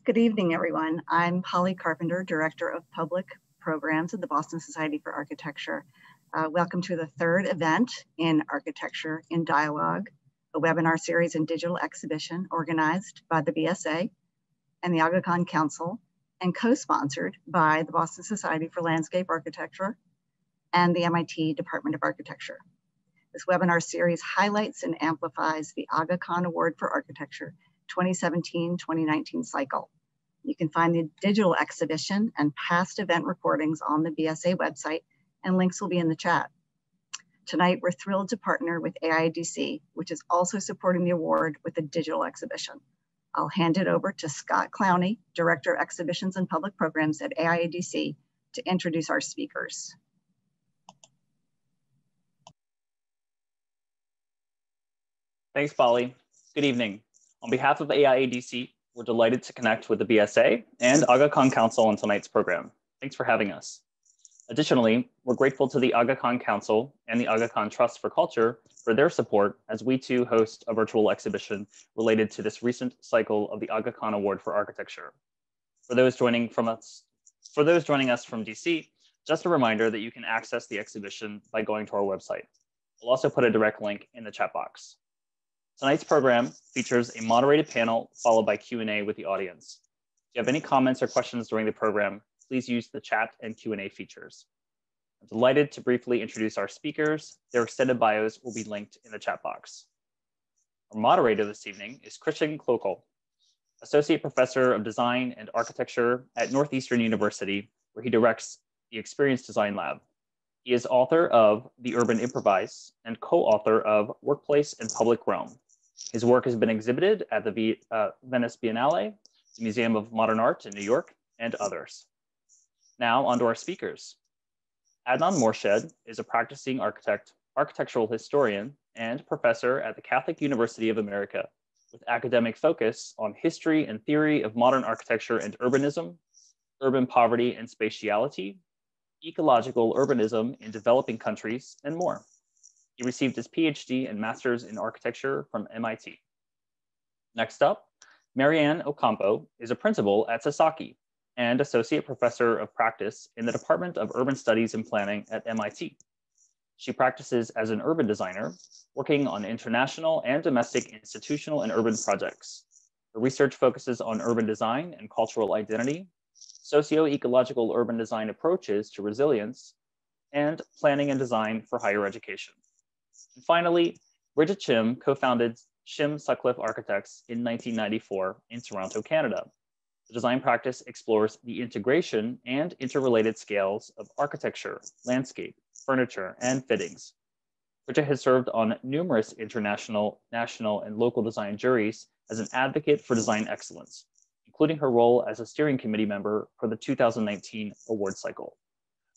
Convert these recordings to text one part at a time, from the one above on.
Good evening, everyone. I'm Polly Carpenter, Director of Public Programs at the Boston Society for Architecture. Welcome to the third event in Architecture in Dialogue, a webinar series and digital exhibition organized by the BSA and the Aga Khan Council and co-sponsored by the Boston Society for Landscape Architecture and the MIT Department of Architecture. This webinar series highlights and amplifies the Aga Khan Award for Architecture 2017-2019 cycle. You can find the digital exhibition and past event recordings on the BSA website, and links will be in the chat. Tonight, we're thrilled to partner with AIADC, which is also supporting the award with the digital exhibition. I'll hand it over to Scott Clowney, Director of Exhibitions and Public Programs at AIADC, to introduce our speakers. Thanks, Polly. Good evening. On behalf of AIADC, we're delighted to connect with the BSA and Aga Khan Council on tonight's program. Thanks for having us. Additionally, we're grateful to the Aga Khan Council and the Aga Khan Trust for Culture for their support as we too host a virtual exhibition related to this recent cycle of the Aga Khan Award for Architecture. For those joining us from DC, just a reminder that you can access the exhibition by going to our website. We'll also put a direct link in the chat box. Tonight's program features a moderated panel followed by Q&A with the audience. If you have any comments or questions during the program, please use the chat and Q&A features. I'm delighted to briefly introduce our speakers. Their extended bios will be linked in the chat box. Our moderator this evening is Christian Klokel, Associate Professor of Design and Architecture at Northeastern University, where he directs the Experience Design Lab. He is author of The Urban Improvise and co-author of Workplace and Public Realm. His work has been exhibited at the Venice Biennale, the Museum of Modern Art in New York, and others. Now on to our speakers. Adnan Morshed is a practicing architect, architectural historian, and professor at the Catholic University of America, with academic focus on history and theory of modern architecture and urbanism, urban poverty and spatiality, ecological urbanism in developing countries, and more. He received his PhD and Master's in Architecture from MIT. Next up, Marianne Ocampo is a principal at Sasaki and Associate Professor of Practice in the Department of Urban Studies and Planning at MIT. She practices as an urban designer, working on international and domestic institutional and urban projects. Her research focuses on urban design and cultural identity, socio-ecological urban design approaches to resilience, and planning and design for higher education. And finally, Bridget Shim co-founded Shim Sutcliffe Architects in 1994 in Toronto, Canada. The design practice explores the integration and interrelated scales of architecture, landscape, furniture, and fittings. Bridget has served on numerous international, national, and local design juries as an advocate for design excellence, including her role as a steering committee member for the 2019 award cycle.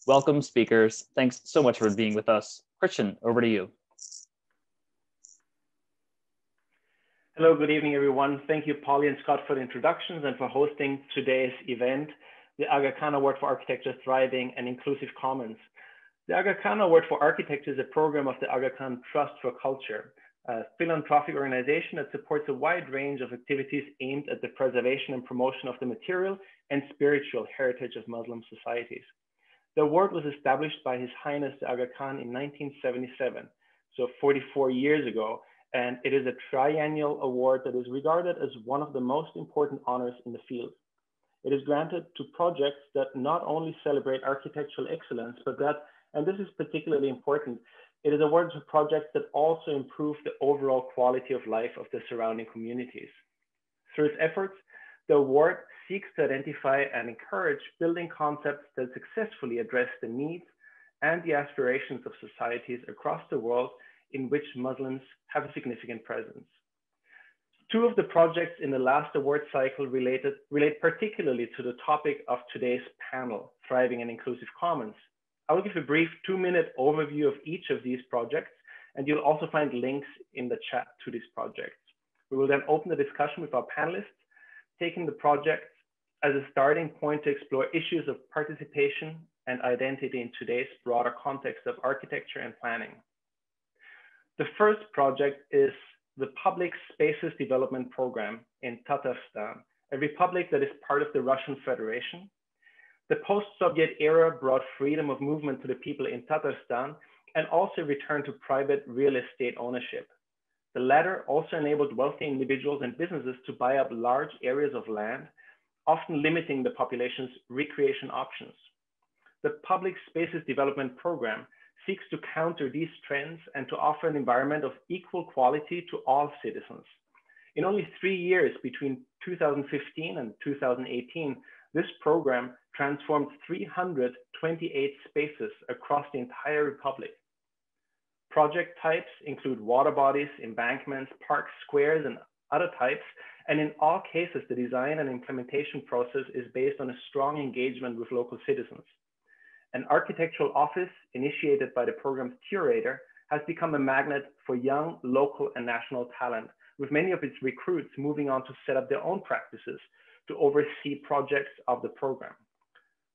Welcome, speakers. Thanks so much for being with us. Christian, over to you. Hello, good evening, everyone. Thank you, Polly and Scott, for the introductions and for hosting today's event, the Aga Khan Award for Architecture Thriving and Inclusive Commons. The Aga Khan Award for Architecture is a program of the Aga Khan Trust for Culture, a philanthropic organization that supports a wide range of activities aimed at the preservation and promotion of the material and spiritual heritage of Muslim societies. The award was established by His Highness the Aga Khan in 1977, so 44 years ago, and it is a triennial award that is regarded as one of the most important honors in the field. It is granted to projects that not only celebrate architectural excellence, but that, and this is particularly important, it is awarded to projects that also improve the overall quality of life of the surrounding communities. Through its efforts, the award seeks to identify and encourage building concepts that successfully address the needs and the aspirations of societies across the world in which Muslims have a significant presence. Two of the projects in the last award cycle relate particularly to the topic of today's panel, Thriving and Inclusive Commons. I will give a brief 2-minute overview of each of these projects, and you'll also find links in the chat to these projects. We will then open the discussion with our panelists, taking the projects as a starting point to explore issues of participation and identity in today's broader context of architecture and planning. The first project is the Public Spaces Development Program in Tatarstan, a republic that is part of the Russian Federation. The post-Soviet era brought freedom of movement to the people in Tatarstan and also returned to private real estate ownership. The latter also enabled wealthy individuals and businesses to buy up large areas of land, often limiting the population's recreation options. The Public Spaces Development Program seeks to counter these trends and to offer an environment of equal quality to all citizens. In only 3 years between 2015 and 2018, this program transformed 328 spaces across the entire republic. Project types include water bodies, embankments, parks, squares, and other types. And in all cases, the design and implementation process is based on a strong engagement with local citizens. An architectural office initiated by the program's curator has become a magnet for young, local, and national talent, with many of its recruits moving on to set up their own practices to oversee projects of the program.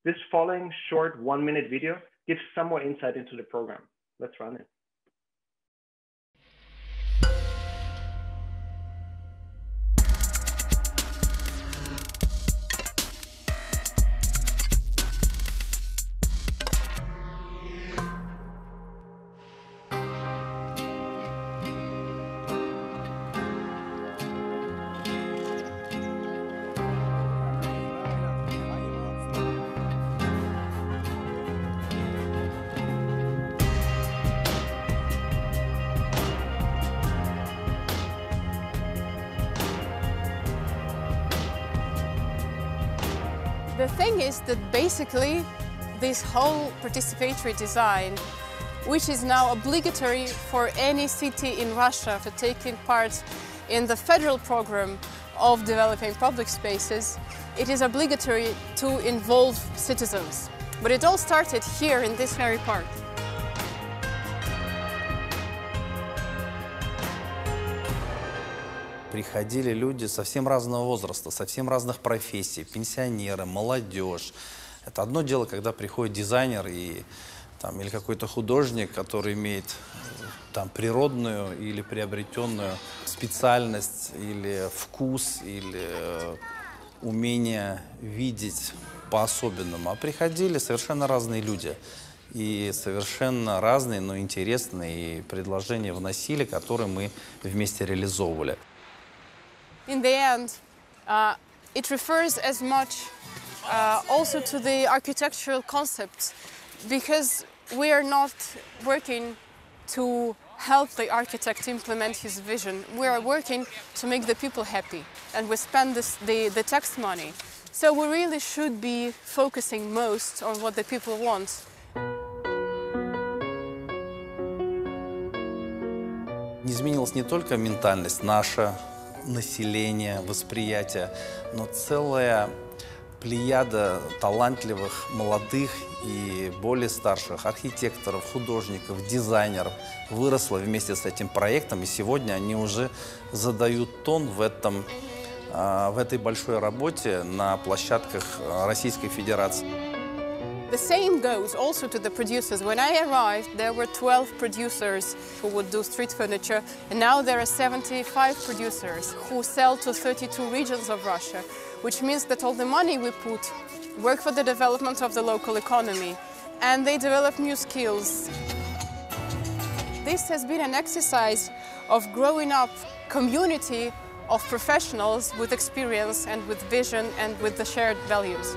This following short 1-minute video gives some more insight into the program. Let's run it. The thing is that basically this whole participatory design, which is now obligatory for any city in Russia for taking part in the federal program of developing public spaces, it is obligatory to involve citizens. But it all started here in this very park. Приходили люди совсем разного возраста, совсем разных профессий, пенсионеры, молодежь. Это одно дело, когда приходит дизайнер или какой-то художник, который имеет природную или приобретенную специальность, или вкус, или умение видеть по-особенному. А приходили совершенно разные люди. И совершенно разные, но интересные предложения вносили, которые мы вместе реализовывали. In the end, it refers as much also to the architectural concepts, because we are not working to help the architect implement his vision. We are working to make the people happy, and we spend the tax money. So we really should be focusing most on what the people want. Изменилась не только ментальность наша, население, восприятие, но целая плеяда талантливых, молодых и более старших архитекторов, художников, дизайнеров выросла вместе с этим проектом, и сегодня они уже задают тон в этой большой работе на площадках Российской Федерации. The same goes also to the producers. When I arrived, there were 12 producers who would do street furniture, and now there are 75 producers who sell to 32 regions of Russia, which means that all the money we put work for the development of the local economy, and they develop new skills. This has been an exercise of growing up community of professionals with experience and with vision and with the shared values.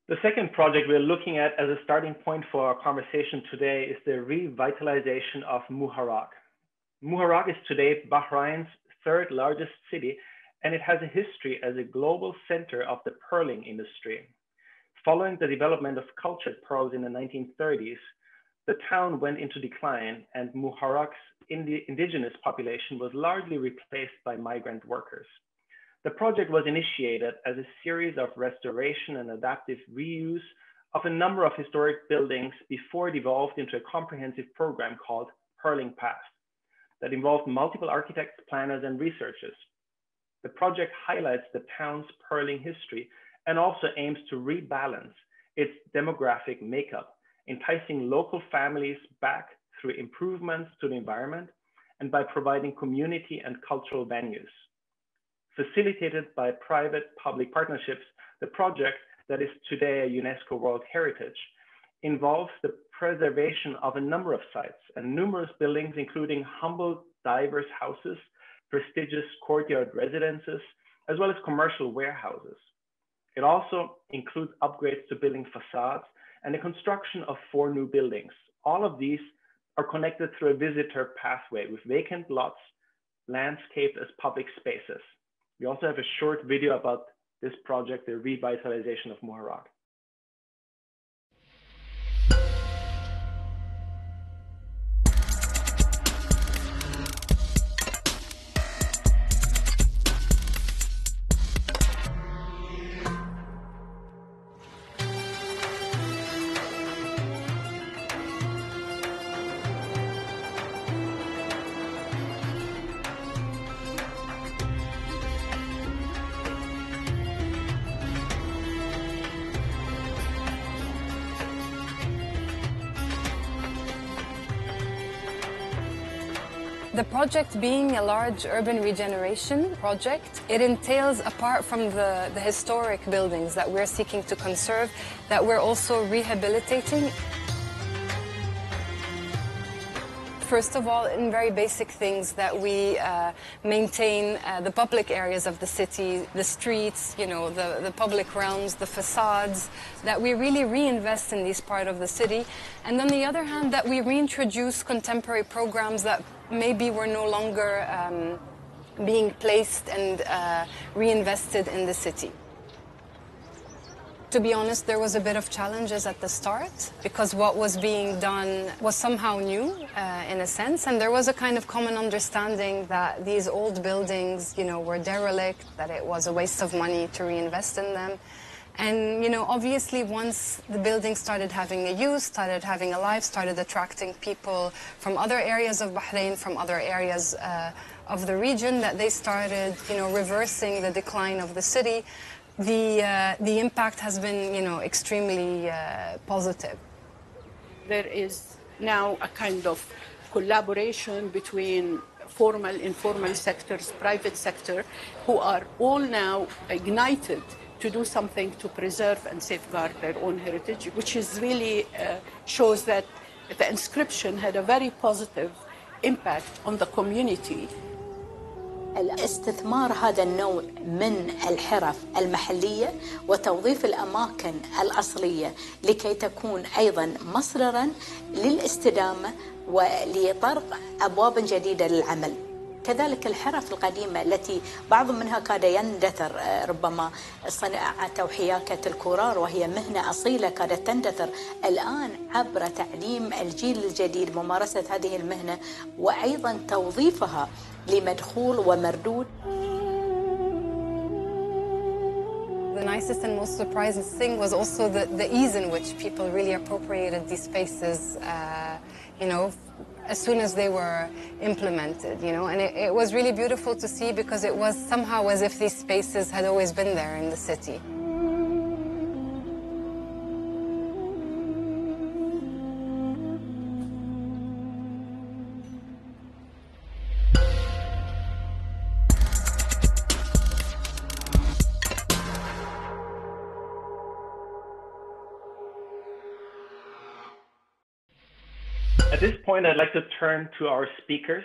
The second project we're looking at as a starting point for our conversation today is the revitalization of Muharraq. Muharraq is today Bahrain's third largest city, and it has a history as a global center of the pearling industry. Following the development of cultured pearls in the 1930s, the town went into decline, and Muharraq's indigenous population was largely replaced by migrant workers. The project was initiated as a series of restoration and adaptive reuse of a number of historic buildings before it evolved into a comprehensive program called Pearling Past that involved multiple architects, planners, and researchers. The project highlights the town's pearling history and also aims to rebalance its demographic makeup, enticing local families back through improvements to the environment and by providing community and cultural venues. Facilitated by private-public partnerships, the project, that is today a UNESCO World Heritage, involves the preservation of a number of sites and numerous buildings, including humble diverse houses, prestigious courtyard residences, as well as commercial warehouses. It also includes upgrades to building facades and the construction of 4 new buildings. All of these are connected through a visitor pathway with vacant lots landscaped as public spaces. We also have a short video about this project, the revitalization of Muharraq. The project being a large urban regeneration project, it entails, apart from the historic buildings that we're seeking to conserve, that we're also rehabilitating. First of all, in very basic things, that we maintain the public areas of the city, the streets, you know, the public realms, the facades, that we really reinvest in this part of the city. And on the other hand, that we reintroduce contemporary programs that maybe were no longer being placed and reinvested in the city. To be honest, there was a bit of challenges at the start because what was being done was somehow new in a sense, and there was a kind of common understanding that these old buildings, you know, were derelict, that it was a waste of money to reinvest in them. And, you know, obviously once the building started having a use, started having a life, started attracting people from other areas of Bahrain, from other areas of the region, that they started, you know, reversing the decline of the city. The impact has been, you know, extremely positive. There is now a kind of collaboration between formal, informal sectors, private sector, who are all now ignited to do something to preserve and safeguard their own heritage, which is really shows that the inscription had a very positive impact on the community. الاستثمار هذا النوع من الحرف المحلية وتوظيف الأماكن الأصلية لكي تكون أيضا مصدرا للاستدامة ولطرق أبواب جديدة للعمل. كذلك الحرف القديمة التي بعض منها كاد يندثر، ربما صناعة أو حياكة الكرار، وهي مهنة أصيلة كادت تندثر، الآن عبر تعليم الجيل الجديد ممارسة هذه المهنة وأيضا توظيفها لمدخول ومردود. The nicest and most surprising thing was also the ease in which people really appropriated these spaces, you know, as soon as they were implemented, you know, and it was really beautiful to see because it was somehow as if these spaces had always been there in the city. At this point, I'd like to turn to our speakers,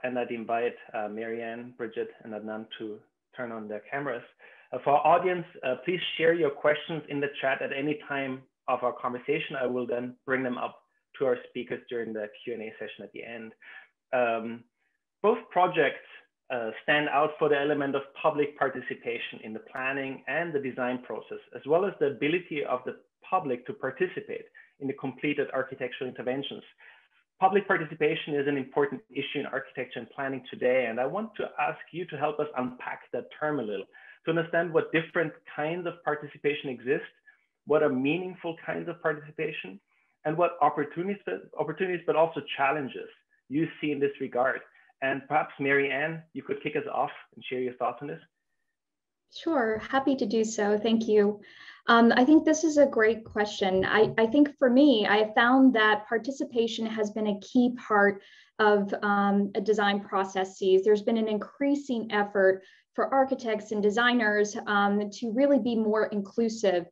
and I'd invite Marianne, Bridget, and Adnan to turn on their cameras. For our audience, please share your questions in the chat at any time of our conversation. I will then bring them up to our speakers during the Q&A session at the end. Both projects stand out for the element of public participation in the planning and the design process, as well as the ability of the public to participate in the completed architectural interventions. Public participation is an important issue in architecture and planning today, and I want to ask you to help us unpack that term a little, to understand what different kinds of participation exist, what are meaningful kinds of participation, and what opportunities but also challenges you see in this regard. And perhaps Marianne, you could kick us off and share your thoughts on this. Sure, happy to do so. Thank you. I think this is a great question. I think for me, I have found that participation has been a key part of design processes. There's been an increasing effort for architects and designers to really be more inclusive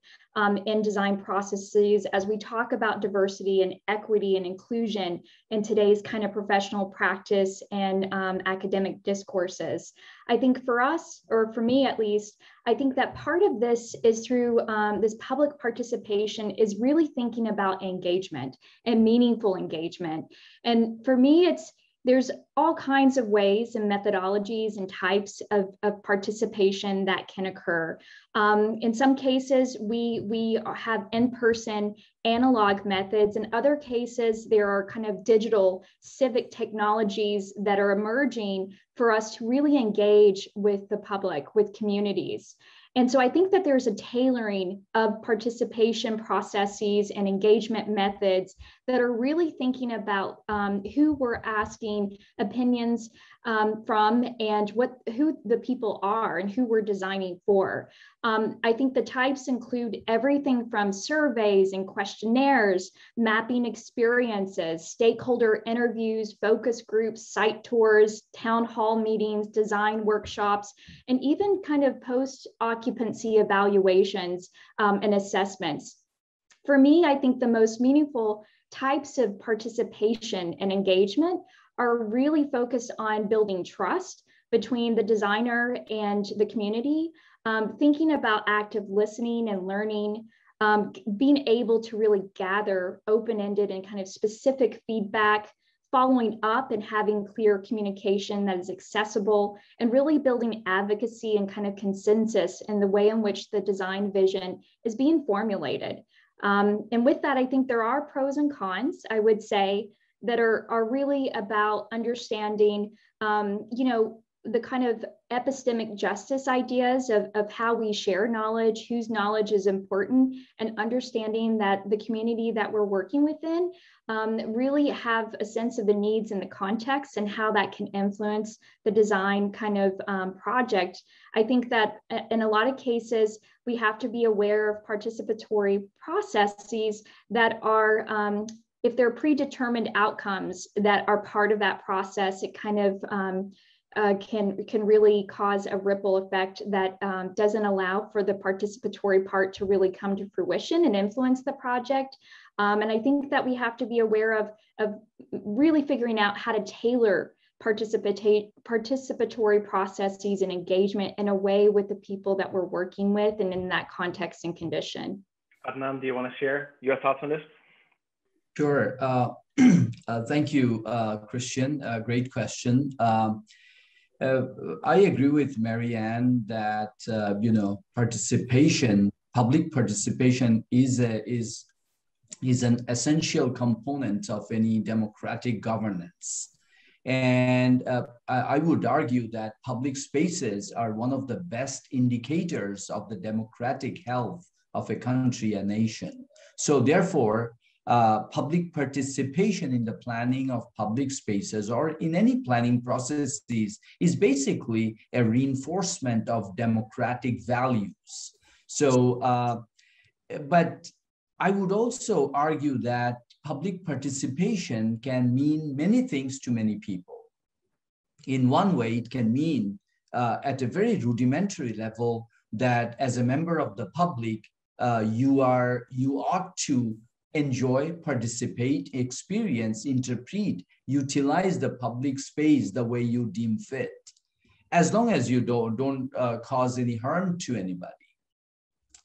in design processes as we talk about diversity and equity and inclusion in today's kind of professional practice and academic discourses. I think for us, or for me at least, I think that part of this is through this public participation is really thinking about engagement and meaningful engagement. And for me, there's all kinds of ways and methodologies and types of participation that can occur. In some cases, we have in-person analog methods. In other cases, there are kind of digital civic technologies that are emerging for us to really engage with the public, with communities. And so I think that there's a tailoring of participation processes and engagement methods that are really thinking about who we're asking opinions from and who the people are and who we're designing for. I think the types include everything from surveys and questionnaires, mapping experiences, stakeholder interviews, focus groups, site tours, town hall meetings, design workshops, and even kind of post-occupancy evaluations and assessments. For me, I think the most meaningful types of participation and engagement are really focused on building trust between the designer and the community, thinking about active listening and learning, being able to really gather open-ended and kind of specific feedback, following up and having clear communication that is accessible, and really building advocacy and kind of consensus in the way in which the design vision is being formulated. And with that, I think there are pros and cons, I would say, that are really about understanding, the kind of epistemic justice ideas of how we share knowledge, whose knowledge is important, and understanding that the community that we're working within really have a sense of the needs and the context and how that can influence the design kind of project. I think that in a lot of cases, we have to be aware of participatory processes that are, if they're predetermined outcomes that are part of that process, it kind of can really cause a ripple effect that doesn't allow for the participatory part to really come to fruition and influence the project. And I think that we have to be aware of really figuring out how to tailor participatory processes and engagement in a way with the people that we're working with and in that context and condition. Adnan, do you want to share your thoughts on this? Sure. Thank you, Christian. Great question. I agree with Marianne that participation, public participation, is an essential component of any democratic governance. And I would argue that public spaces are one of the best indicators of the democratic health of a country, a nation. So therefore, public participation in the planning of public spaces or in any planning processes is basically a reinforcement of democratic values. So, but I would also argue that public participation can mean many things to many people. In one way, it can mean at a very rudimentary level that as a member of the public, you ought to enjoy, participate, experience, interpret, utilize the public space the way you deem fit, as long as you don't cause any harm to anybody.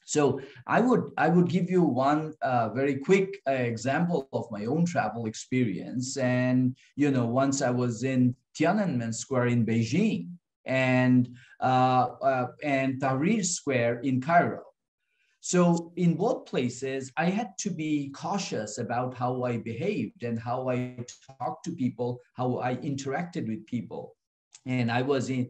So I would give you one very quick example of my own travel experience. And once I was in Tiananmen Square in Beijing and Tahrir Square in Cairo. So in both places, I had to be cautious about how I behaved and how I talked to people, how I interacted with people. And I was in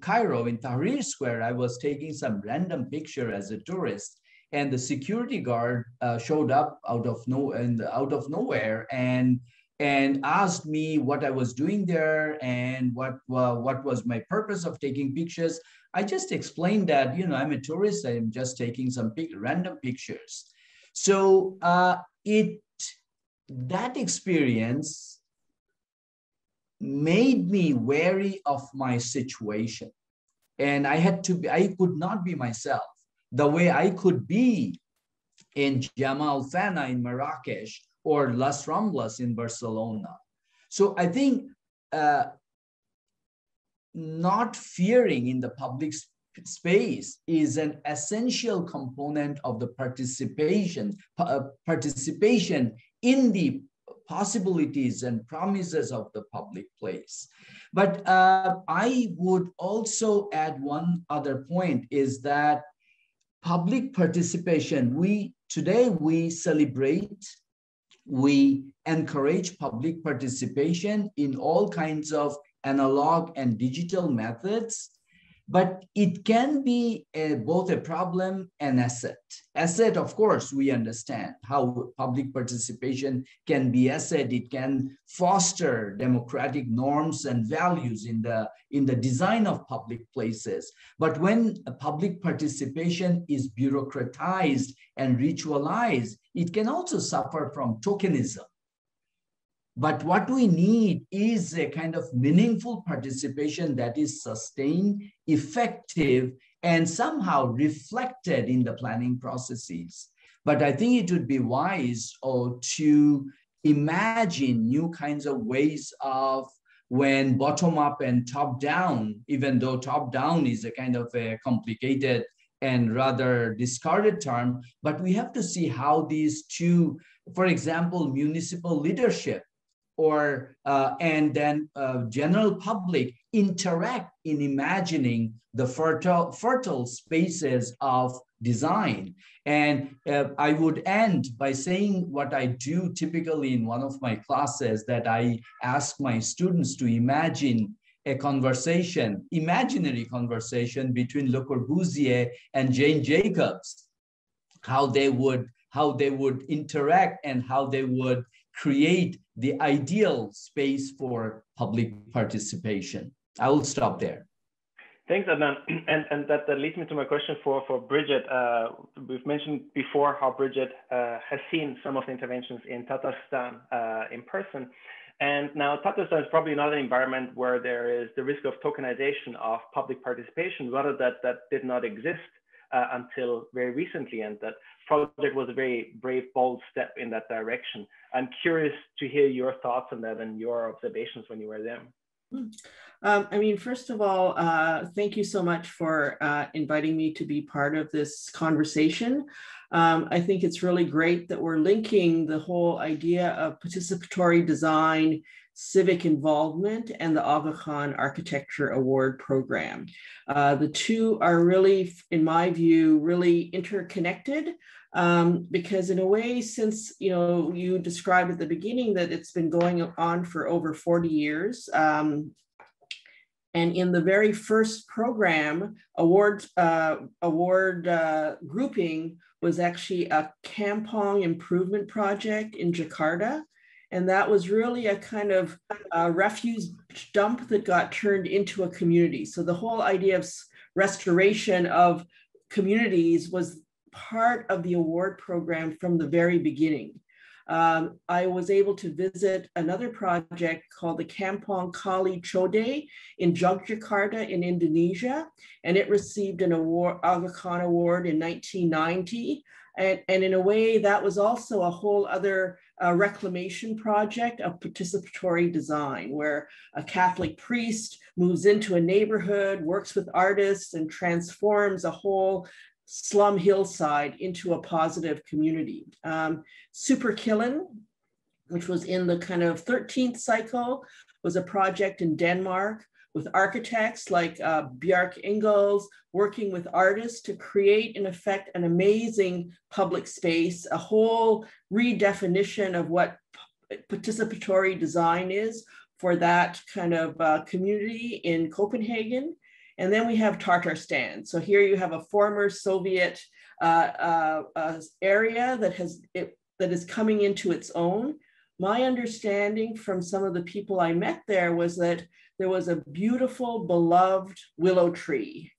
Cairo, in Tahrir Square, I was taking some random picture as a tourist, and the security guard showed up out of nowhere, and and asked me what I was doing there and what was my purpose of taking pictures, I just explained that, you know, I'm a tourist, I'm just taking some random pictures. So that experience made me wary of my situation. And I could not be myself the way I could be in Jamal Fana in Marrakesh or Las Ramblas in Barcelona. So I think not fearing in the public space is an essential component of the participation in the possibilities and promises of the public place. But I would also add one other point, is that public participation, today we celebrate, we encourage public participation in all kinds of analog and digital methods, but it can be both a problem and asset. Asset, of course, we understand how public participation can be asset. It can foster democratic norms and values in the design of public places. But when public participation is bureaucratized and ritualized, it can also suffer from tokenism. But what we need is a kind of meaningful participation that is sustained, effective, and somehow reflected in the planning processes. But I think it would be wise to imagine new kinds of ways of when bottom up and top down, even though top down is a kind of a complicated and rather discarded term, but we have to see how these two, for example, municipal leadership and then general public interact in imagining the fertile spaces of design. And I would end by saying what I do typically in one of my classes, that I ask my students to imagine a conversation, imaginary conversation between Le Corbusier and Jane Jacobs, how they would interact and how they would create the ideal space for public participation. I will stop there. Thanks, Adnan. And that leads me to my question for Bridget. We've mentioned before how Bridget has seen some of the interventions in Tatarstan in person. And now Tatarstan is probably not an environment where there is the risk of tokenization of public participation, rather that did not exist until very recently, and that project was a very brave, bold step in that direction. I'm curious to hear your thoughts on that and your observations when you were there. I mean, first of all, thank you so much for inviting me to be part of this conversation. I think it's really great that we're linking the whole idea of participatory design, civic involvement, and the Aga Khan Architecture Award Program. The two are really, in my view, really interconnected, because in a way, since you described at the beginning that it's been going on for over 40 years, and in the very first program, award grouping was actually a Kampong improvement project in Jakarta. And that was really a kind of refuse dump that got turned into a community. So the whole idea of restoration of communities was part of the award program from the very beginning. I was able to visit another project called the Kampong Kali Chode in Yogyakarta in Indonesia, and it received an award, Aga Khan Award in 1990. And in a way, that was also a whole other reclamation project of participatory design, where a Catholic priest moves into a neighborhood, works with artists, and transforms a whole slum hillside into a positive community. Super Killen, which was in the kind of 13th cycle, was a project in Denmark with architects like Bjarke Ingels, working with artists to create, in effect, an amazing public space, a whole redefinition of what participatory design is for that kind of community in Copenhagen. And then we have Tatarstan. So here you have a former Soviet area that is coming into its own. my understanding from some of the people I met there was that there was a beautiful, beloved willow tree.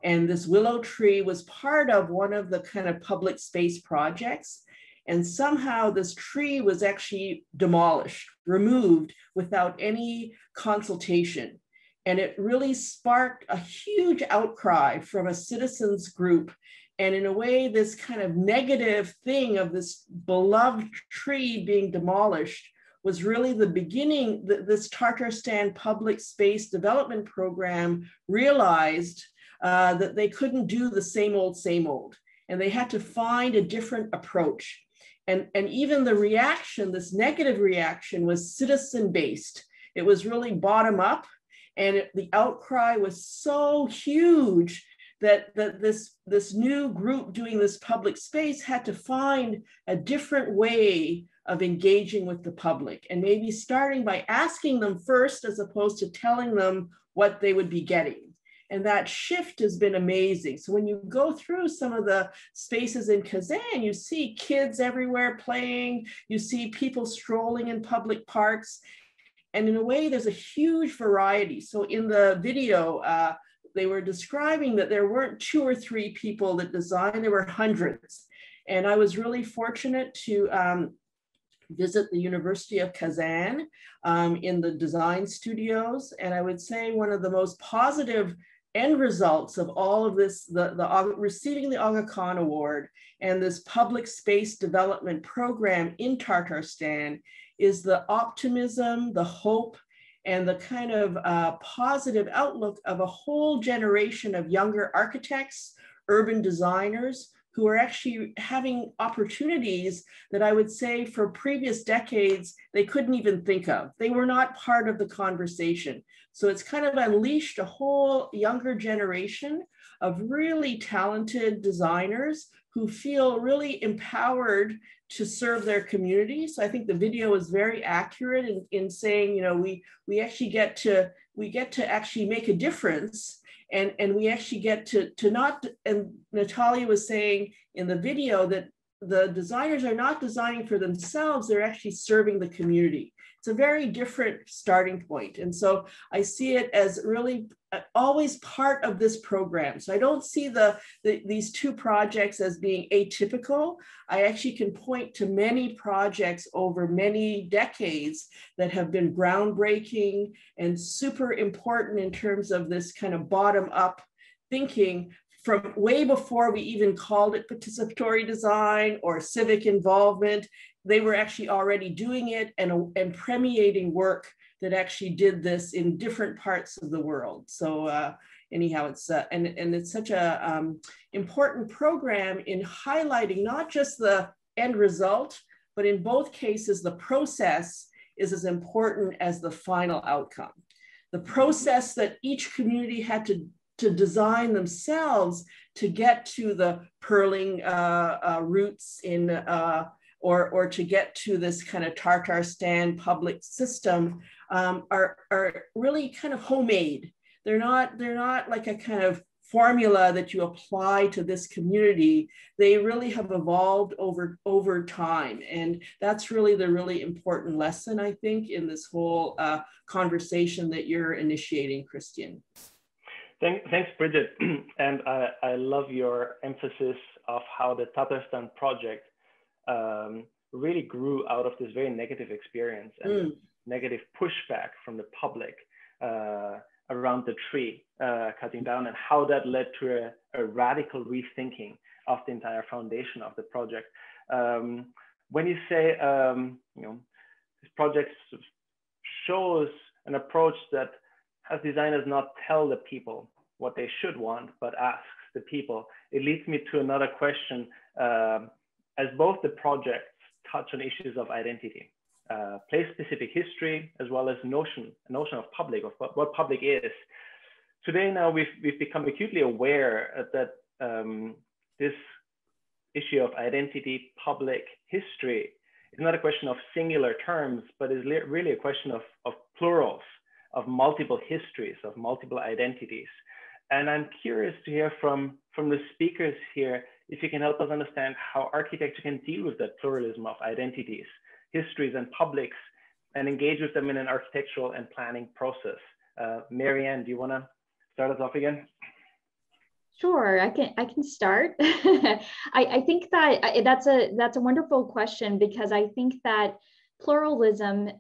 And this willow tree was part of one of the kind of public space projects. And somehow this tree was actually demolished, removed without any consultation. And it really sparked a huge outcry from a citizens group. And in a way, this kind of negative thing of this beloved tree being demolished was really the beginning that this Tatarstan public space development program realized that they couldn't do the same old, and they had to find a different approach. And even the reaction, this negative reaction, was citizen-based. It was really bottom up, and the outcry was so huge that this new group doing this public space had to find a different way of engaging with the public, and maybe starting by asking them first as opposed to telling them what they would be getting. And that shift has been amazing. So when you go through some of the spaces in Kazan, you see kids everywhere playing, you see people strolling in public parks. And in a way, there's a huge variety. So in the video, they were describing that there weren't 2 or 3 people that designed, there were hundreds. And I was really fortunate to visit the University of Kazan in the design studios. And I would say one of the most positive end results of all of this, receiving the Aga Khan Award and this public space development program in Tatarstan is the optimism, the hope, and the kind of positive outlook of a whole generation of younger architects, urban designers, who are actually having opportunities that I would say for previous decades, they couldn't even think of. They were not part of the conversation. So it's kind of unleashed a whole younger generation of really talented designers who feel really empowered to serve their community. So I think the video is very accurate in saying, you know, we actually get to actually make a difference. And we actually get to not, and Natalia was saying in the video that the designers are not designing for themselves, they're actually serving the community. It's a very different starting point. And so I see it as really always part of this program. So I don't see these 2 projects as being atypical. I actually can point to many projects over many decades that have been groundbreaking and super important in terms of this kind of bottom up thinking from way before we even called it participatory design or civic involvement. They were actually already doing it and permeating work that actually did this in different parts of the world. So anyhow, it's and it's such a important program in highlighting not just the end result, but in both cases, the process is as important as the final outcome. The process that each community had to design themselves to get to the purling roots in or to get to this kind of Tatarstan public system are really kind of homemade. They're not like a kind of formula that you apply to this community. They really have evolved over time. And that's really the really important lesson, I think, in this whole conversation that you're initiating, Christian. Thanks, Bridget. And I love your emphasis of how the Tatarstan project really grew out of this very negative experience and negative pushback from the public around the tree cutting down, and how that led to a radical rethinking of the entire foundation of the project. When you say, you know, this project shows an approach that has designers not tell the people what they should want, but asks the people, it leads me to another question. As both the projects touch on issues of identity, place-specific history, as well as notion of public, of what public is. Today now we've become acutely aware that this issue of identity, public, history is not a question of singular terms, but is really a question of plurals, of multiple histories, of multiple identities. And I'm curious to hear from the speakers here, if you can help us understand how architecture can deal with that pluralism of identities. histories, and publics, and engage with them in an architectural and planning process. Marianne, do you want to start us off again? Sure, I can start. I think that that's a wonderful question, because I think that pluralism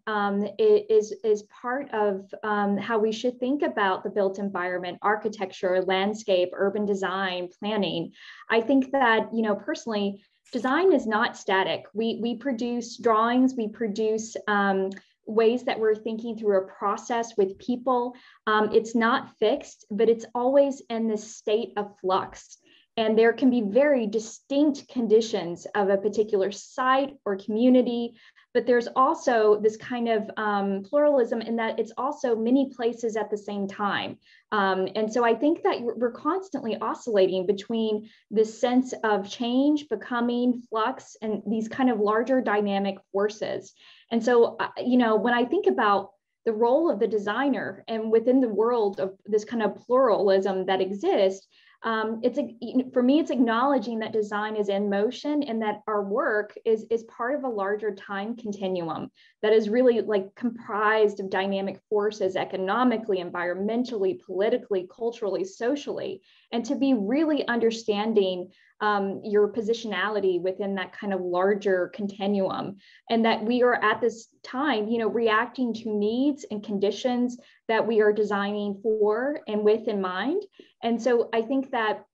is part of how we should think about the built environment, architecture, landscape, urban design, planning. I think that, you know, personally, design is not static. We produce drawings, we produce ways that we're thinking through a process with people. It's not fixed, but it's always in this state of flux. And there can be very distinct conditions of a particular site or community, but there's also this kind of pluralism in that it's also many places at the same time. And so I think that we're constantly oscillating between this sense of change, becoming, flux, and these kind of larger dynamic forces. And so, you know, when I think about the role of the designer and within the world of this kind of pluralism that exists, for me, it's acknowledging that design is in motion and that our work is part of a larger time continuum that is really like comprised of dynamic forces economically, environmentally, politically, culturally, socially, and to be really understanding your positionality within that kind of larger continuum, and that we are at this time, you know, reacting to needs and conditions that we are designing for and with in mind. And so I think that,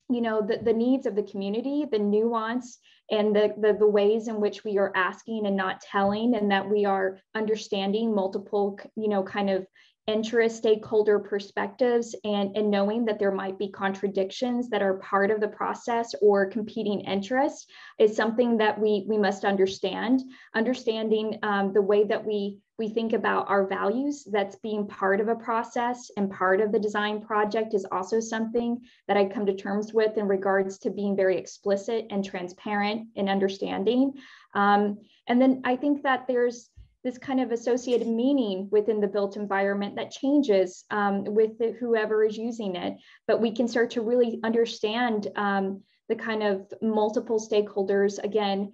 you know, the needs of the community, the nuance, and the ways in which we are asking and not telling, and that we are understanding multiple, you know, kind of interest, stakeholder perspectives, and knowing that there might be contradictions that are part of the process or competing interests is something that we must understand. Understanding the way that we think about our values, that's being part of a process and part of the design project, is also something that I come to terms with in regards to being very explicit and transparent in understanding. And then I think that there's this kind of associated meaning within the built environment that changes with whoever is using it. But we can start to really understand the kind of multiple stakeholders, again,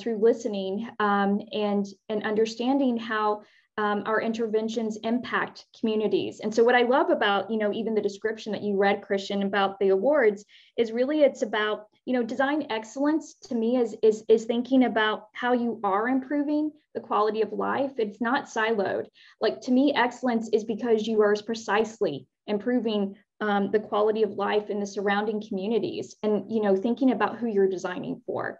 through listening and understanding how our interventions impact communities. And so what I love about, you know, even the description that you read, Christian, about the awards is really, it's about, you know, design excellence to me is thinking about how you are improving the quality of life. It's not siloed. Like, to me, excellence is because you are precisely improving the quality of life in the surrounding communities, and, you know, thinking about who you're designing for.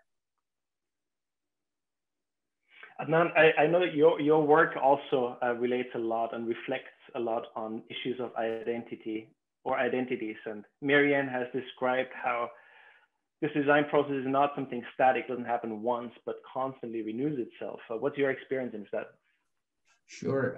Adnan, I know that your work also relates a lot and reflects a lot on issues of identity or identities. And Marianne has described how this design process is not something static, doesn't happen once, but constantly renews itself. What's your experience in that? Sure.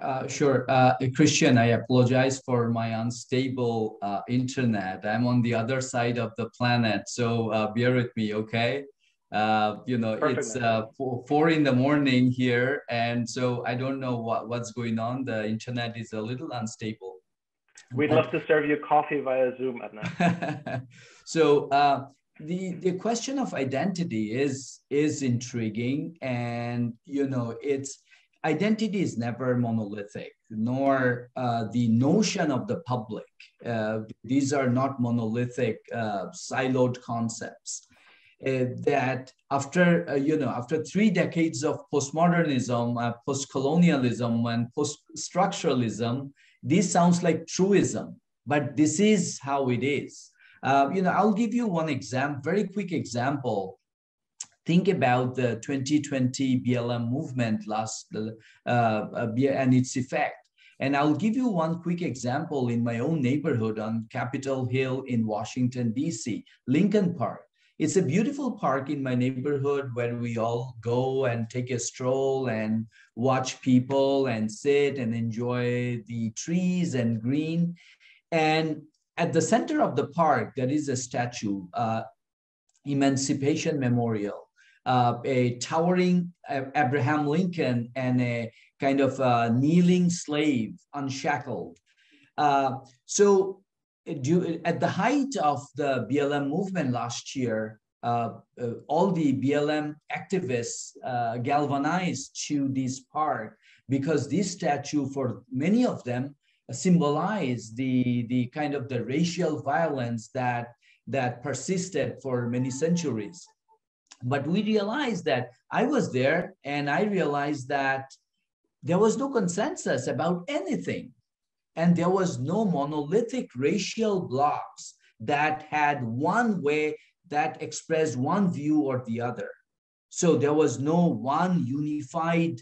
Christian, I apologize for my unstable internet. I'm on the other side of the planet, so bear with me, okay? You know, it's 4 in the morning here, and so I don't know what's going on. The internet is a little unstable. We'd love to serve you coffee via Zoom, Adnan. So the question of identity is intriguing, and, you know, identity is never monolithic, nor the notion of the public. These are not monolithic, siloed concepts. That after, you know, after 3 decades of postmodernism, post-colonialism, and post-structuralism, this sounds like truism, but this is how it is. You know, I'll give you one example, very quick example. Think about the 2020 BLM movement and its effect. And I'll give you one quick example in my own neighborhood on Capitol Hill in Washington, DC, Lincoln Park. It's a beautiful park in my neighborhood where we all go and take a stroll and watch people and sit and enjoy the trees and green. And at the center of the park, there is a statue, Emancipation Memorial, a towering Abraham Lincoln and a kind of kneeling slave unshackled. So at the height of the BLM movement last year, all the BLM activists galvanized to this park, because this statue, for many of them, symbolize the kind of the racial violence that persisted for many centuries. But we realized that I was there, and I realized that there was no consensus about anything. And there was no monolithic racial blocks that had one way that expressed one view or the other. So there was no one unified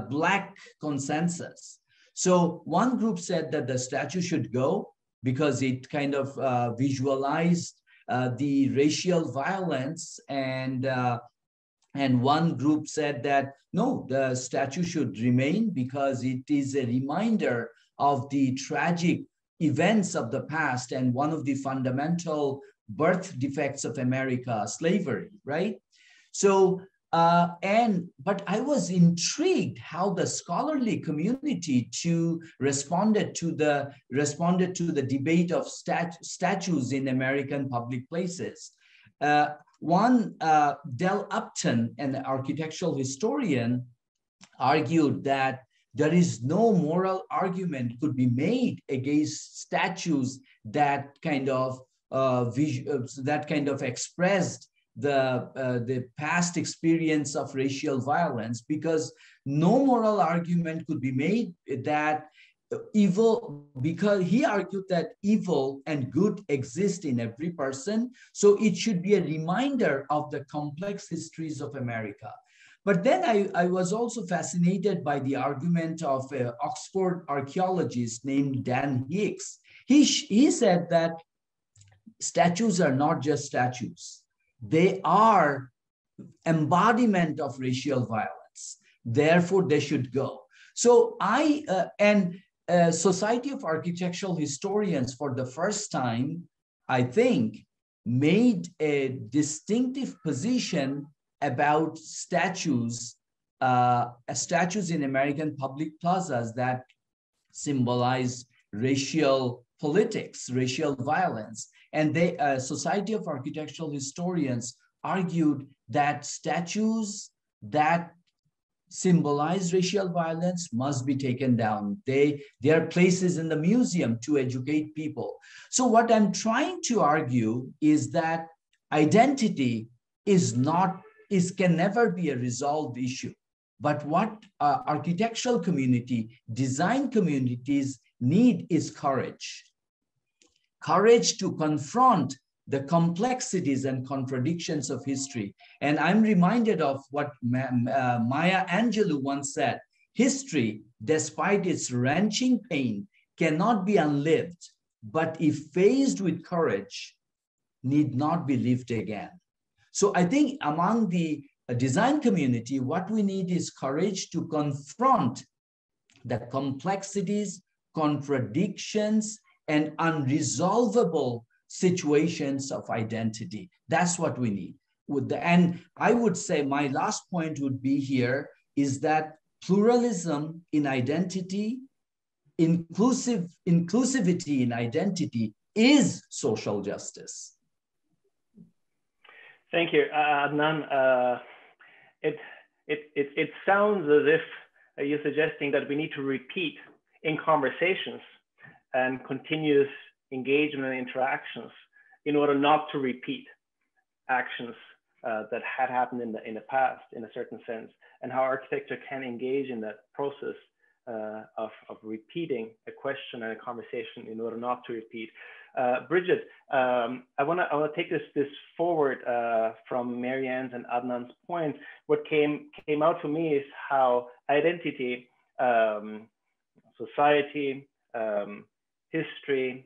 Black consensus. So one group said that the statue should go because it kind of visualized the racial violence, and one group said that no, the statue should remain because it is a reminder of the tragic events of the past and one of the fundamental birth defects of America, slavery, right? So, but I was intrigued how the scholarly community responded to the debate of statues in American public places. Del Upton, an architectural historian, argued that there is no moral argument could be made against statues that kind of expressed the past experience of racial violence, because no moral argument could be made that evil, because he argued that evil and good exist in every person. So it should be a reminder of the complex histories of America. But then I was also fascinated by the argument of an Oxford archaeologist named Dan Hicks. He said that statues are not just statues. They are embodiment of racial violence. Therefore, they should go. So Society of Architectural Historians, for the first time, I think, made a distinctive position about statues in American public plazas that symbolize racial politics, racial violence. And the Society of Architectural Historians argued that statues that symbolize racial violence must be taken down. They are places in the museum to educate people. So what I'm trying to argue is that identity can never be a resolved issue. But what architectural community, design communities need is courage. Courage to confront the complexities and contradictions of history. And I'm reminded of what Maya Angelou once said: history, despite its wrenching pain, cannot be unlived, but if faced with courage, need not be lived again. So I think among the design community, what we need is courage to confront the complexities, contradictions, and unresolvable situations of identity. That's what we need. And I would say my last point would be here is that pluralism in identity, inclusivity in identity is social justice. Thank you, Adnan. It sounds as if you're suggesting that we need to repeat in conversations and continuous engagement and interactions in order not to repeat actions that had happened in the past, in a certain sense, and how architecture can engage in that process of repeating a question and a conversation in order not to repeat. Bridget, I want to take this forward from Marianne's and Adnan's point. What came out for me is how identity, society, history,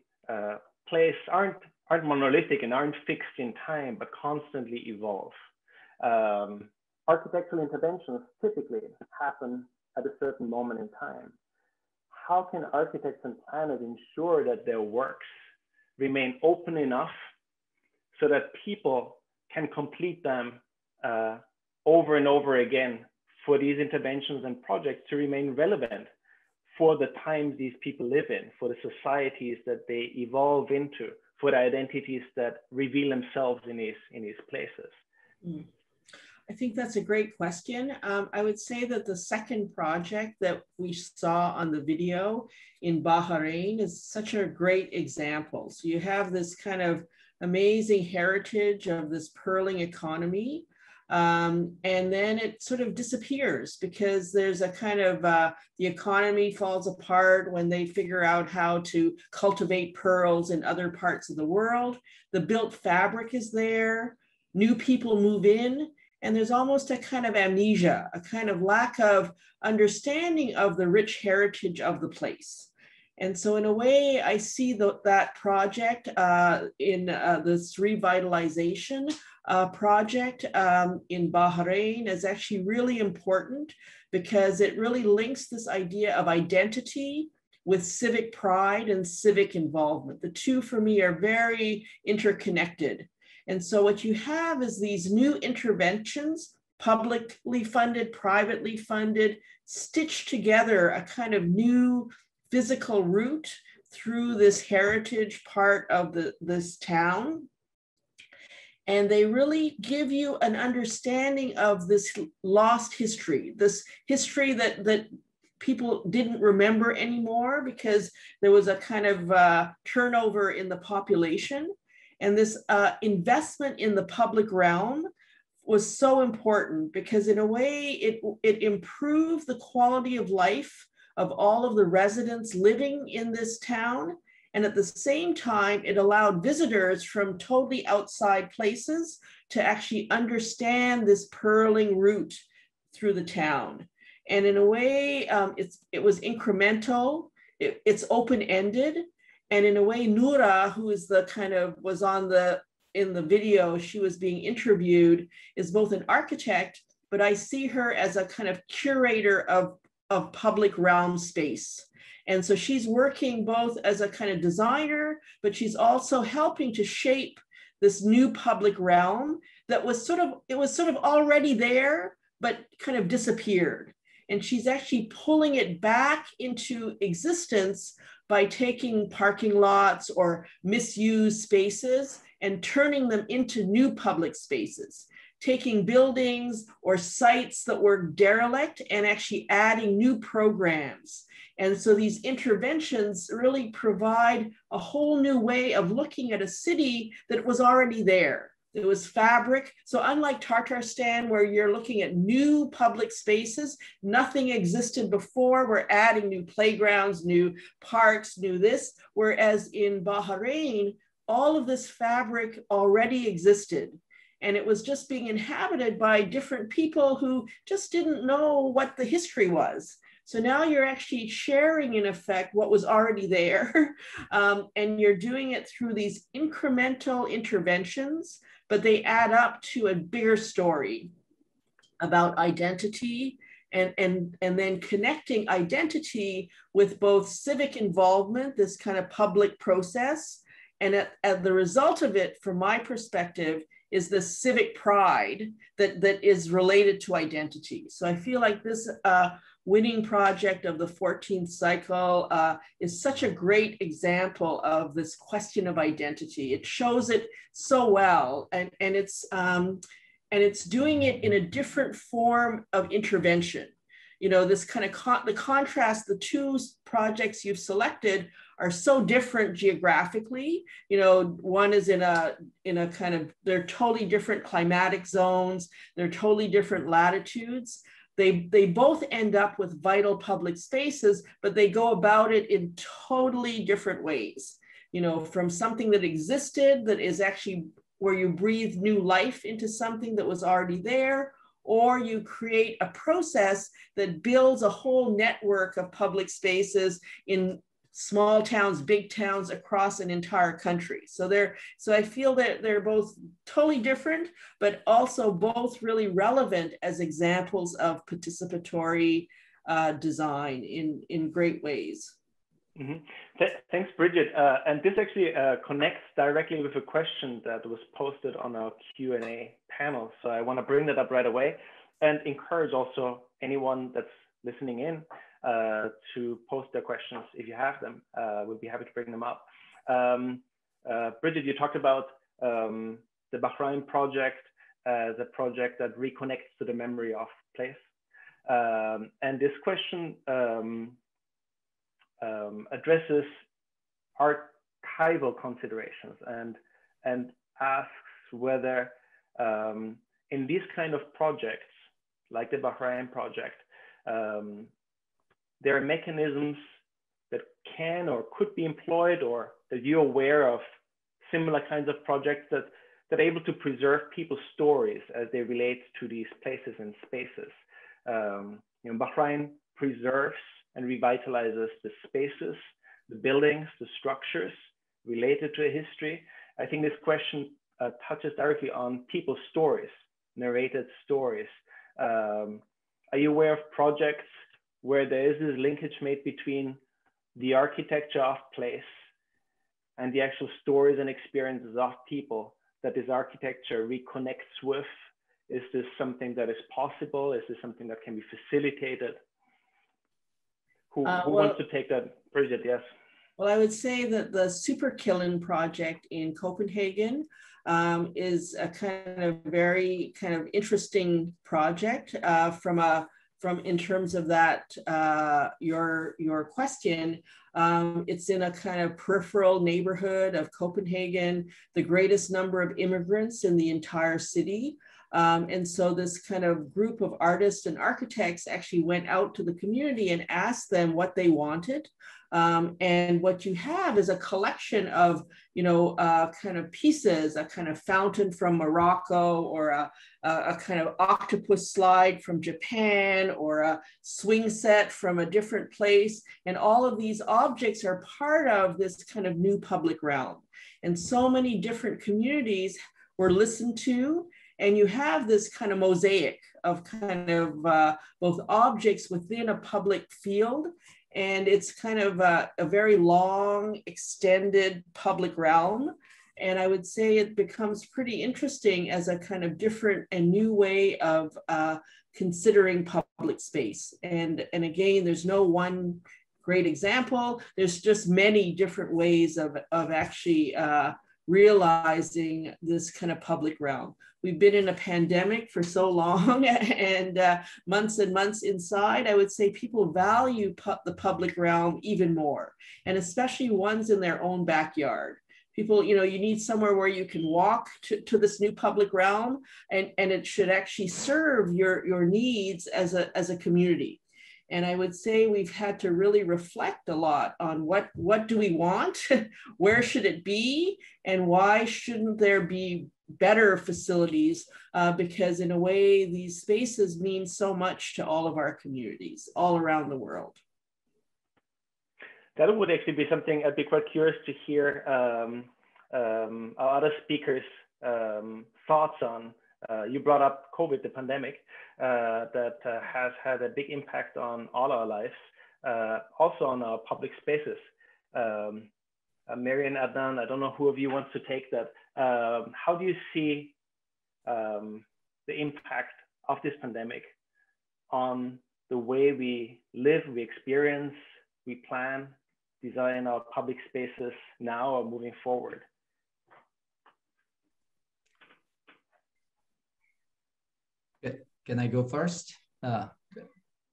place aren't monolithic and aren't fixed in time, but constantly evolve. Architectural interventions typically happen at a certain moment in time. How can architects and planners ensure that their works remain open enough so that people can complete them over and over again for these interventions and projects to remain relevant for the times these people live in, for the societies that they evolve into, for the identities that reveal themselves in these places? I think that's a great question. I would say that the second project that we saw on the video in Bahrain is such a great example. So you have this kind of amazing heritage of this pearling economy. And then it sort of disappears because there's a kind of, the economy falls apart when they figure out how to cultivate pearls in other parts of the world. The built fabric is there, new people move in, and there's almost a kind of amnesia, a kind of lack of understanding of the rich heritage of the place. And so in a way, I see that project in this revitalization project in Bahrain is actually really important because it really links this idea of identity with civic pride and civic involvement. The two for me are very interconnected. And so what you have is these new interventions, publicly funded, privately funded, stitched together a kind of new physical route through this heritage part of this town. And they really give you an understanding of this lost history, this history that people didn't remember anymore because there was a kind of turnover in the population. And this investment in the public realm was so important because in a way it improved the quality of life of all of the residents living in this town. And at the same time, it allowed visitors from totally outside places to actually understand this pearling route through the town. And in a way, it was incremental, it's open-ended. And in a way, Noura, who is the kind of, was on in the video, she was being interviewed, is both an architect, but I see her as a kind of curator of public realm space. And so she's working both as a kind of designer, but she's also helping to shape this new public realm that was sort of already there, but kind of disappeared. And she's actually pulling it back into existence by taking parking lots or misused spaces and turning them into new public spaces, taking buildings or sites that were derelict and actually adding new programs. And so these interventions really provide a whole new way of looking at a city that was already there. It was fabric. So unlike Tatarstan, where you're looking at new public spaces, nothing existed before. We're adding new playgrounds, new parks, new this. Whereas in Bahrain, all of this fabric already existed. And it was just being inhabited by different people who just didn't know what the history was. So now you're actually sharing, in effect, what was already there. And you're doing it through these incremental interventions, but they add up to a bigger story about identity and then connecting identity with both civic involvement, this kind of public process. And at the result of it, from my perspective, is the civic pride that is related to identity. So I feel like this winning project of the 14th cycle is such a great example of this question of identity. It shows it so well, and it's doing it in a different form of intervention. You know, this kind of the contrast, the two projects you've selected are so different geographically. You know, one is in a kind of, they're totally different climatic zones, they're totally different latitudes. They both end up with vital public spaces, but they go about it in totally different ways. You know, from something that existed that is actually where you breathe new life into something that was already there, or you create a process that builds a whole network of public spaces in small towns, big towns across an entire country. So I feel that they're both totally different, but also both really relevant as examples of participatory design in great ways. Mm-hmm. Thanks, Bridget. And this actually connects directly with a question that was posted on our Q&A panel. So I want to bring that up right away and encourage also anyone that's listening in to post their questions if you have them. We'll be happy to bring them up. Bridget, you talked about the Bahrain project as a project that reconnects to the memory of place. And this question addresses archival considerations and asks whether in these kind of projects, like the Bahrain project, there are mechanisms that can or could be employed, or that you're aware of similar kinds of projects that are able to preserve people's stories as they relate to these places and spaces. Bahrain preserves and revitalizes the spaces, the buildings, the structures related to a history. I think this question touches directly on people's stories, narrated stories. Are you aware of projects where there is this linkage made between the architecture of place and the actual stories and experiences of people that this architecture reconnects with? Is this something that is possible? Is this something that can be facilitated? Who wants to take that? Bridget, yes. Well, I would say that the Superkillen project in Copenhagen is a very interesting project from in terms of that, your question. It's in a kind of peripheral neighborhood of Copenhagen, the greatest number of immigrants in the entire city. And so this kind of group of artists and architects actually went out to the community and asked them what they wanted. And what you have is a collection of, kind of pieces, a kind of fountain from Morocco, or a kind of octopus slide from Japan, or a swing set from a different place. And all of these objects are part of this kind of new public realm. And so many different communities were listened to. And you have this kind of mosaic of kind of both objects within a public field, and it's kind of a very long, extended public realm. And I would say it becomes pretty interesting as a kind of different and new way of considering public space. And again, there's no one great example. There's just many different ways of actually realizing this kind of public realm. We've been in a pandemic for so long and months inside. I would say people value the public realm even more, and especially ones in their own backyard. People, you need somewhere where you can walk to this new public realm, and it should actually serve your needs as a community. And I would say we've had to really reflect a lot on what do we want, where should it be, and why shouldn't there be better facilities, because in a way, these spaces mean so much to all of our communities all around the world. That would actually be something I'd be quite curious to hear our other speakers' thoughts on. You brought up COVID, the pandemic, that has had a big impact on all our lives, also on our public spaces. Marian, Adnan, I don't know who of you wants to take that. How do you see the impact of this pandemic on the way we live, we experience, we plan, design our public spaces now or moving forward? Can I go first?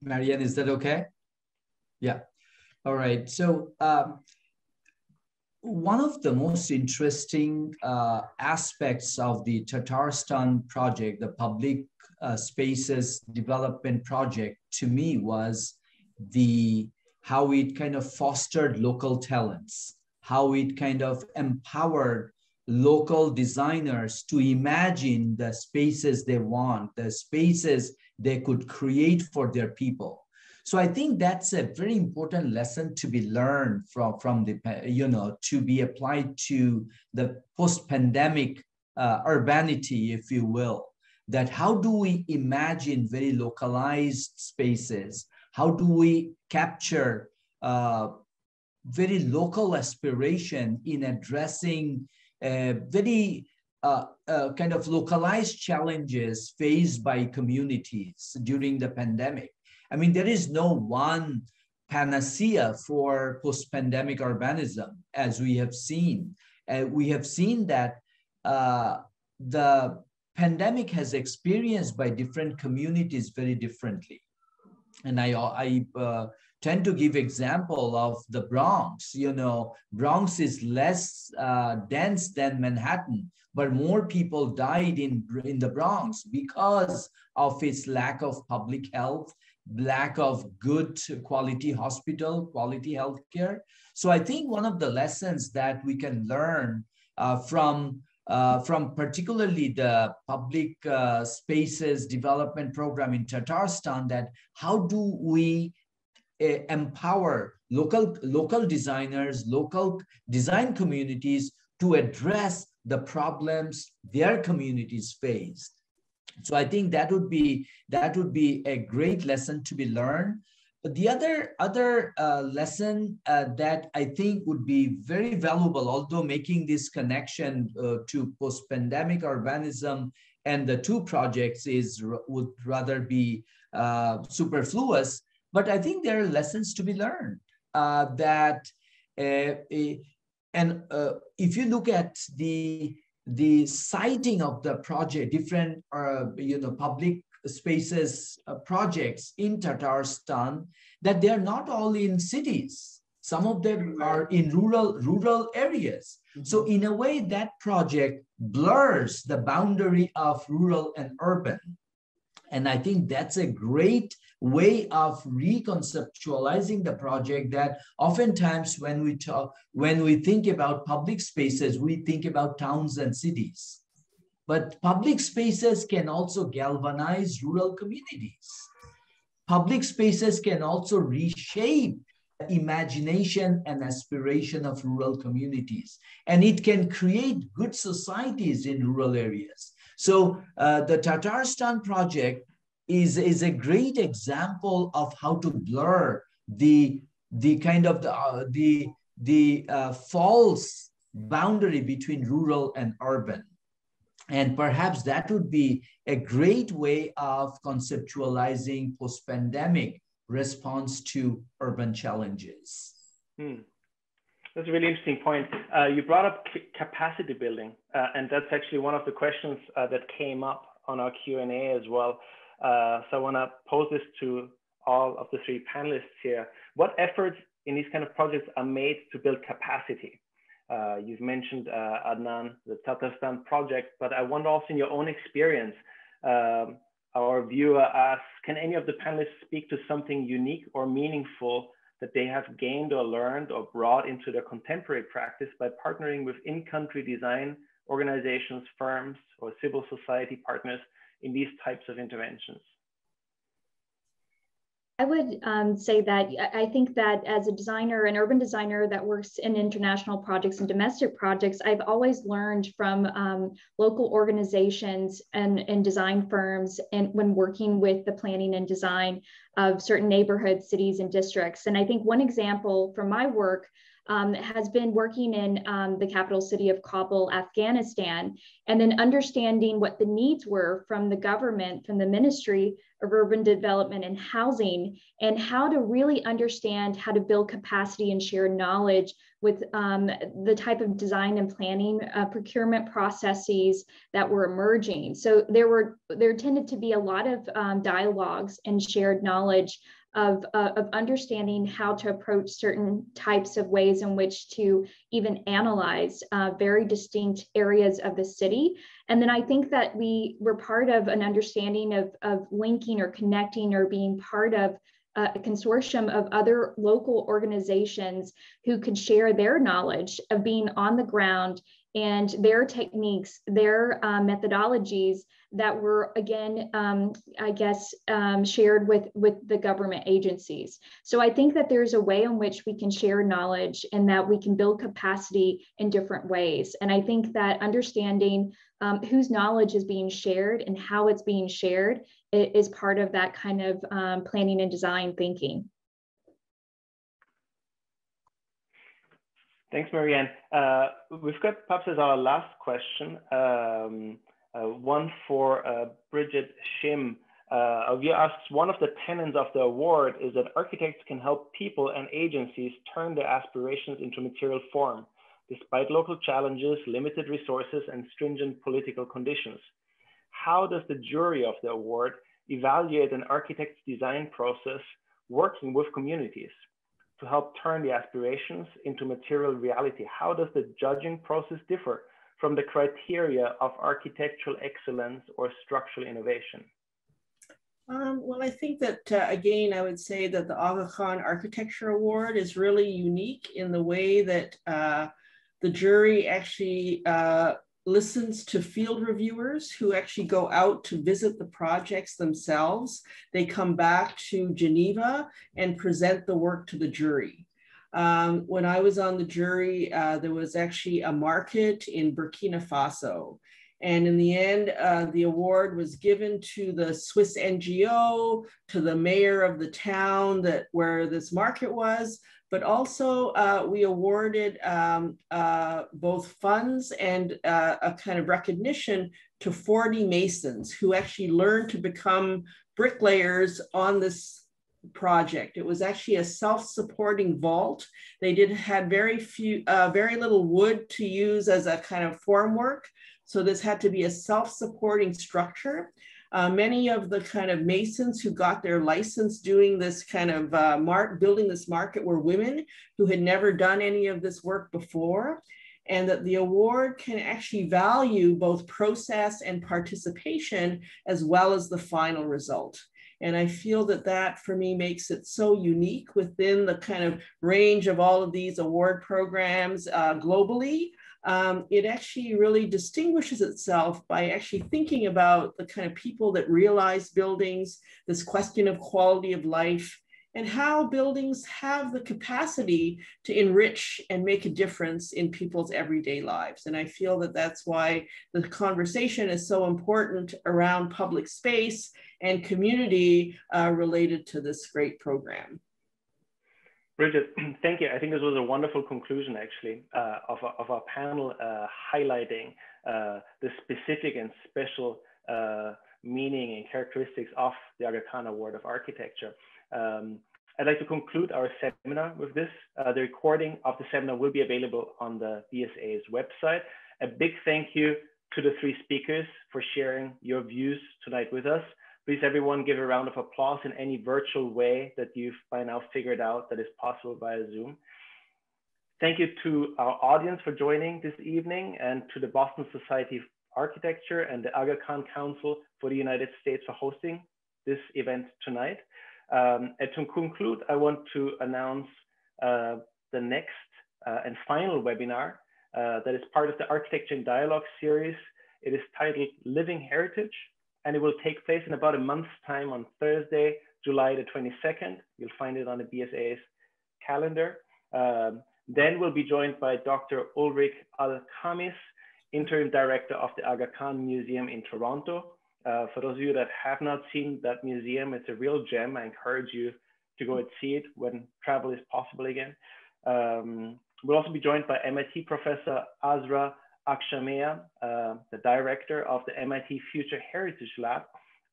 Marianne, is that okay? Yeah. All right. So one of the most interesting aspects of the Tatarstan project, the public spaces development project, to me was how it kind of fostered local talents, how it kind of empowered local designers to imagine the spaces they want, the spaces they could create for their people. So I think that's a very important lesson to be learned from the, to be applied to the post-pandemic urbanity, if you will, that how do we imagine very localized spaces? How do we capture very local aspiration in addressing very kind of localized challenges faced by communities during the pandemic? I mean, there is no one panacea for post-pandemic urbanism, as we have seen. we have seen that the pandemic has experienced by different communities very differently. And I tend to give example of the Bronx. You know, Bronx is less dense than Manhattan, but more people died in the Bronx because of its lack of public health, lack of good quality hospital, quality healthcare. So I think one of the lessons that we can learn from particularly the public spaces development program in Tatarstan, that how do we empower local designers, local design communities to address the problems their communities face. So I think that would be a great lesson to be learned. But the other lesson that I think would be very valuable, although making this connection to post-pandemic urbanism and the two projects would rather be superfluous, but I think there are lessons to be learned if you look at the siting of the project, different public spaces projects in Tatarstan, that they are not all in cities. Some of them are in rural areas. Mm-hmm. So in a way, that project blurs the boundary of rural and urban. And I think that's a great way of reconceptualizing the project, that oftentimes when we think about public spaces, we think about towns and cities. But public spaces can also galvanize rural communities. Public spaces can also reshape the imagination and aspiration of rural communities. And it can create good societies in rural areas. So the Tatarstan project is a great example of how to blur the kind of the false boundary between rural and urban. And perhaps that would be a great way of conceptualizing post-pandemic response to urban challenges. That's a really interesting point. You brought up capacity building, and that's actually one of the questions that came up on our Q&A as well. So I want to pose this to all of the three panelists here. What efforts in these kind of projects are made to build capacity? You've mentioned, Adnan, the Tatarstan project, but I wonder also in your own experience, our viewer asks, can any of the panelists speak to something unique or meaningful that they have gained or learned or brought into their contemporary practice by partnering with in-country design organizations, firms, or civil society partners in these types of interventions? I would say that I think that as a designer, an urban designer that works in international projects and domestic projects, I've always learned from local organizations and design firms, and when working with the planning and design of certain neighborhoods, cities, and districts. And I think one example from my work has been working in the capital city of Kabul, Afghanistan, and then understanding what the needs were from the government, from the Ministry of Urban Development and Housing, and how to really understand how to build capacity and share knowledge with the type of design and planning procurement processes that were emerging. So there tended to be a lot of dialogues and shared knowledge of understanding how to approach certain types of ways in which to even analyze very distinct areas of the city. And then I think that we were part of an understanding of linking or connecting or being part of a consortium of other local organizations who could share their knowledge of being on the ground and their techniques, their methodologies that were, again, shared with the government agencies. So I think that there's a way in which we can share knowledge and that we can build capacity in different ways. And I think that understanding whose knowledge is being shared and how it's being shared is part of that kind of planning and design thinking. Thanks, Marianne. We've got perhaps as our last question, one for Bridget Shim. You asked, one of the tenets of the award is that architects can help people and agencies turn their aspirations into material form. despite local challenges, limited resources, and stringent political conditions. How does the jury of the award evaluate an architect's design process working with communities to help turn the aspirations into material reality? How does the judging process differ from the criteria of architectural excellence or structural innovation? Well, I think that, again, I would say that the Aga Khan Architecture Award is really unique in the way that the jury actually listens to field reviewers who actually go out to visit the projects themselves. They come back to Geneva and present the work to the jury. When I was on the jury, there was actually a market in Burkina Faso. And in the end, the award was given to the Swiss NGO, to the mayor of the town where this market was, but also we awarded both funds and a kind of recognition to 40 masons who actually learned to become bricklayers on this project. It was actually a self-supporting vault. They had very little wood to use as a kind of formwork. So this had to be a self-supporting structure. Many of the kind of masons who got their license doing this kind of building this market were women who had never done any of this work before, and that the award can actually value both process and participation as well as the final result. And I feel that that for me makes it so unique within the kind of range of all of these award programs globally. It actually really distinguishes itself by actually thinking about the kind of people that realize buildings, this question of quality of life, and how buildings have the capacity to enrich and make a difference in people's everyday lives. And I feel that that's why the conversation is so important around public space and community related to this great program. Bridget, thank you. I think this was a wonderful conclusion, actually, of our panel highlighting the specific and special meaning and characteristics of the Aga Khan Award of Architecture. I'd like to conclude our seminar with this. The recording of the seminar will be available on the BSA's website. A big thank you to the three speakers for sharing your views tonight with us. Please, everyone, give a round of applause in any virtual way that you've by now figured out that is possible via Zoom. Thank you to our audience for joining this evening, and to the Boston Society of Architecture and the Aga Khan Council for the United States for hosting this event tonight. And to conclude, I want to announce the next and final webinar that is part of the Architecture in Dialogue series. It is titled Living Heritage, and it will take place in about a month's time on Thursday, July the 22nd. You'll find it on the BSA's calendar. Then we'll be joined by Dr. Ulrich Al-Khamis, Interim Director of the Aga Khan Museum in Toronto. For those of you that have not seen that museum, it's a real gem. I encourage you to go and see it when travel is possible again. We'll also be joined by MIT Professor Azra Akshamea, the director of the MIT Future Heritage Lab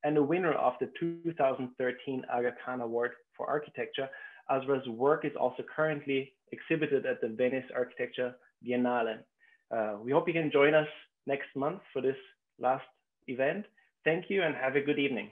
and the winner of the 2013 Aga Khan Award for Architecture. Azra's work is also currently exhibited at the Venice Architecture Biennale. We hope you can join us next month for this last event. Thank you and have a good evening.